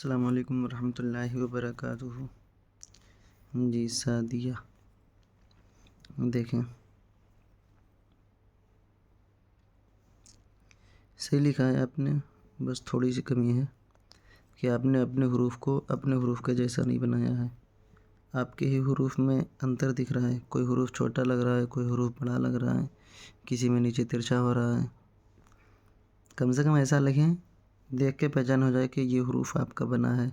अस्सलाम वालेकुम रहमतुल्लाहि व बरकातुहू। जी सादिया, देखें सही लिखा है आपने, बस थोड़ी सी कमी है कि आपने अपने हरूफ को अपने हरूफ के जैसा नहीं बनाया है। आपके ही हरूफ में अंतर दिख रहा है, कोई हरूफ छोटा लग रहा है, कोई हरूफ बड़ा लग रहा है, किसी में नीचे तिरछा हो रहा है। कम से कम ऐसा लिखें, देख के पहचान हो जाए कि ये हरूफ आपका बना है,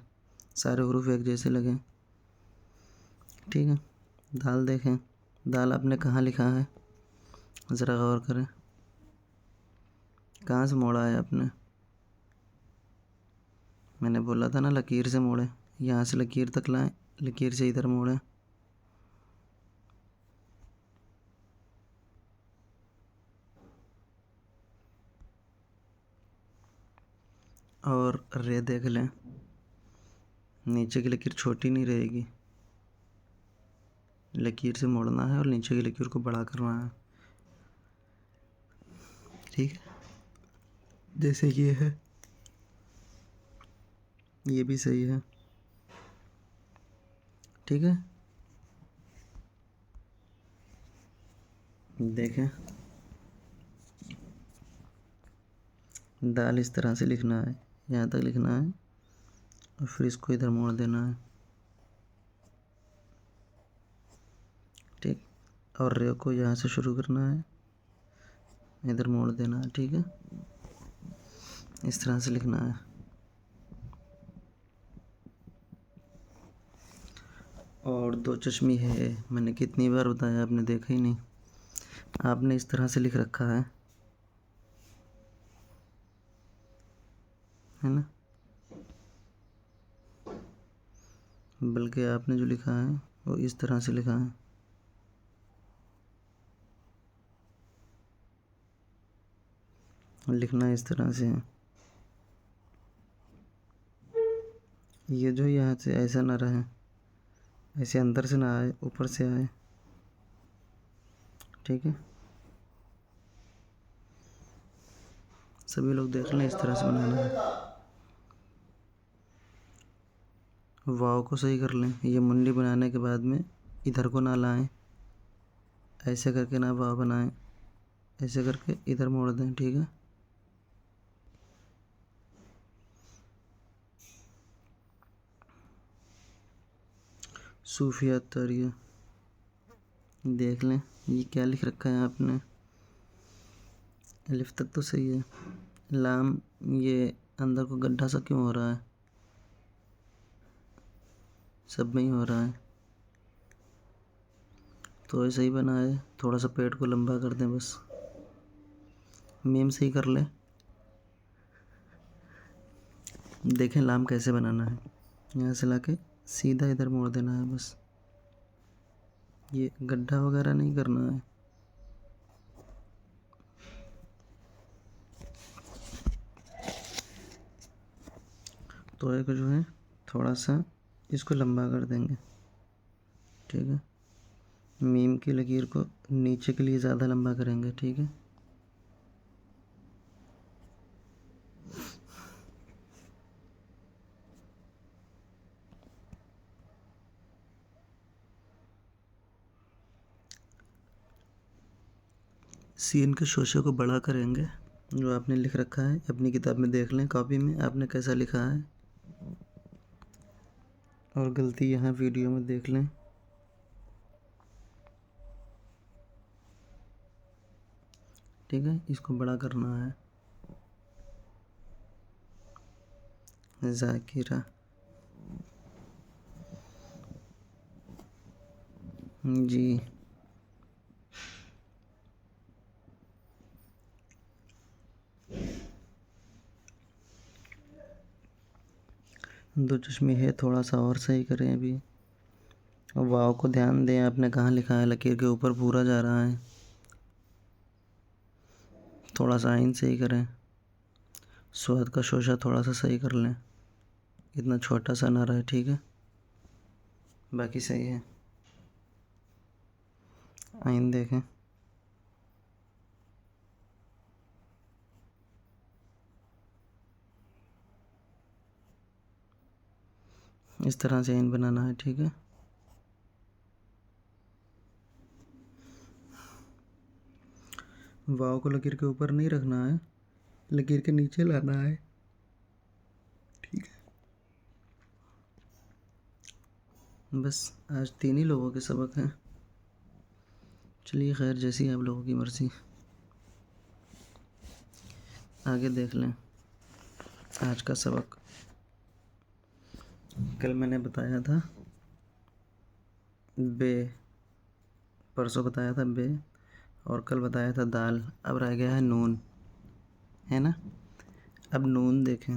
सारे हरूफ एक जैसे लगें। ठीक है, दाल देखें, दाल आपने कहाँ लिखा है, ज़रा गौर करें, कहाँ से मोड़ा है आपने। मैंने बोला था ना लकीर से मोड़े, यहाँ से लकीर तक लाएं, लकीर से इधर मोड़ें। और रे देख लें, नीचे की लकीर छोटी नहीं रहेगी, लकीर से मोड़ना है और नीचे की लकीर को बड़ा करना है। ठीक है, जैसे ये है, ये भी सही है। ठीक है, देखें, दाल इस तरह से लिखना है, यहाँ तक लिखना है और फिर इसको इधर मोड़ देना है। ठीक, और रे को यहाँ से शुरू करना है, इधर मोड़ देना है। ठीक है, इस तरह से लिखना है। और दो चश्मी है, मैंने कितनी बार बताया, आपने देखा ही नहीं। आपने इस तरह से लिख रखा है ना, बल्कि आपने जो लिखा है वो इस तरह से लिखा है। लिखना इस तरह से है, ये जो यहाँ से ऐसा ना रहे, ऐसे अंदर से ना आए, ऊपर से आए। ठीक है, सभी लोग देख लें, इस तरह से बनाना है। वाव को सही कर लें, ये मुंडी बनाने के बाद में इधर को ना लाएं, ऐसे करके ना वाव बनाएं, ऐसे करके इधर मोड़ दें। ठीक है, सूफिया तरिया देख लें, ये क्या लिख रखा है आपने। अलिफ तक तो सही है, लाम ये अंदर को गड्ढा सा क्यों हो रहा है, सब में ही हो रहा है, तो ऐसे ही बना है, थोड़ा सा पेट को लंबा कर दें बस। मीम सही कर लें, देखें लाम कैसे बनाना है, यहाँ से लाके सीधा इधर मोड़ देना है बस, ये गड्ढा वगैरह नहीं करना है। तो एक जो है थोड़ा सा इसको लंबा कर देंगे। ठीक है, मीम की लकीर को नीचे के लिए ज़्यादा लंबा करेंगे। ठीक है, सीन के शोशे को बड़ा करेंगे, जो आपने लिख रखा है अपनी किताब में देख लें, कॉपी में आपने कैसा लिखा है, और गलती यहाँ वीडियो में देख लें। ठीक है, इसको बड़ा करना है। जाकिरा, जी, दो चश्मे है, थोड़ा सा और सही करें अभी। और वाव को ध्यान दें, आपने कहाँ लिखा है, लकीर के ऊपर पूरा जा रहा है, थोड़ा सा आइन सही करें। स्वाद का शोशा थोड़ा सा सही कर लें, इतना छोटा सा ना रहे। ठीक है, बाकी सही है। आइन देखें, इस तरह से आइन बनाना है, ठीक है। वाव को लकीर के ऊपर नहीं रखना है, लकीर के नीचे लाना है, ठीक है। बस आज 3 ही लोगों के सबक हैं। चलिए खैर, जैसी आप लोगों की मर्ज़ी, आगे देख लें आज का सबक। कल मैंने बताया था बे, परसों बताया था बे, और कल बताया था दाल। अब रह गया है नून, है ना। अब नून देखें,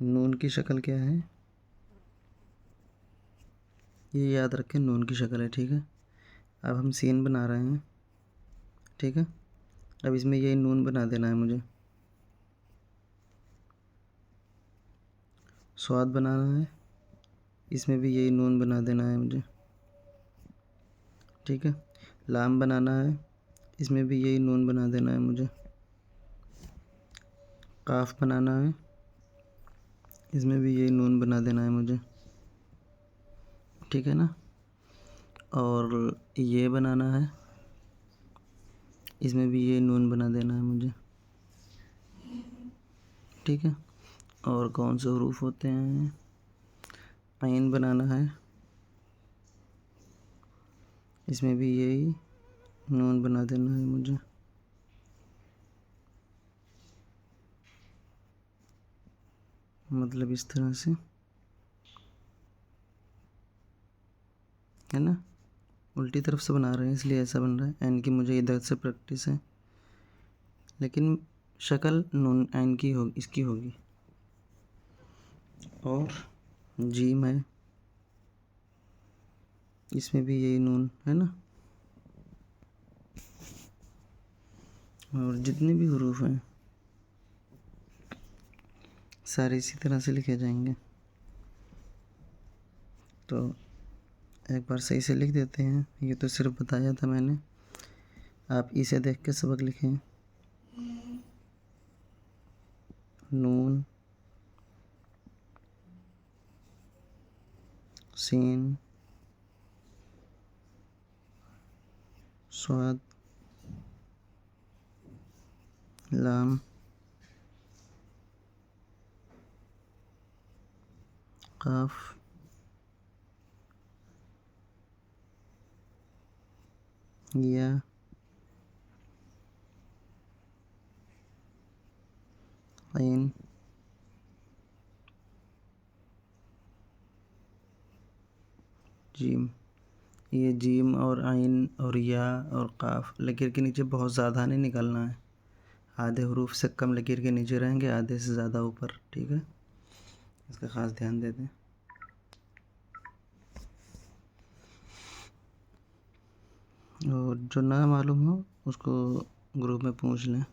नून की शक्ल क्या है, ये याद रखें, नून की शक्ल है, ठीक है। अब हम सीन बना रहे हैं, ठीक है। अब इसमें यही नून बना देना है मुझे। स्वाद बनाना है, इसमें भी यही नून बना देना है मुझे, ठीक है। लाम बनाना है, इसमें भी यही नून बना देना है मुझे। काफ बनाना है, इसमें भी यही नून बना देना है मुझे, ठीक है ना। और ये बनाना है, इसमें भी ये नून बना देना है मुझे, ठीक है। और कौन से हरूफ होते हैं, आइन बनाना है, इसमें भी यही नून बना देना है मुझे, मतलब इस तरह से, है ना। उल्टी तरफ से बना रहे हैं इसलिए ऐसा बन रहा है। एन की मुझे इधर से प्रैक्टिस है, लेकिन शक्ल नून एन की होगी, इसकी होगी। और जीम है, इसमें भी यही नून है ना। और जितने भी हुरूफ हैं सारे इसी तरह से लिखे जाएंगे। तो एक बार सही से लिख देते हैं। ये तो सिर्फ बताया था मैंने, आप इसे देख के सबक लिखें। नून, सीन, स्वाद, लाम, काफ, या, आइन, जीम। ये जीम और आइन और या और काफ लकीर के नीचे बहुत ज़्यादा नहीं निकलना है। आधे हरूफ से कम लकीर के नीचे रहेंगे, आधे से ज़्यादा ऊपर, ठीक है। इसका ख़ास ध्यान दे दें। और जो ना मालूम हो उसको ग्रुप में पूछ लें।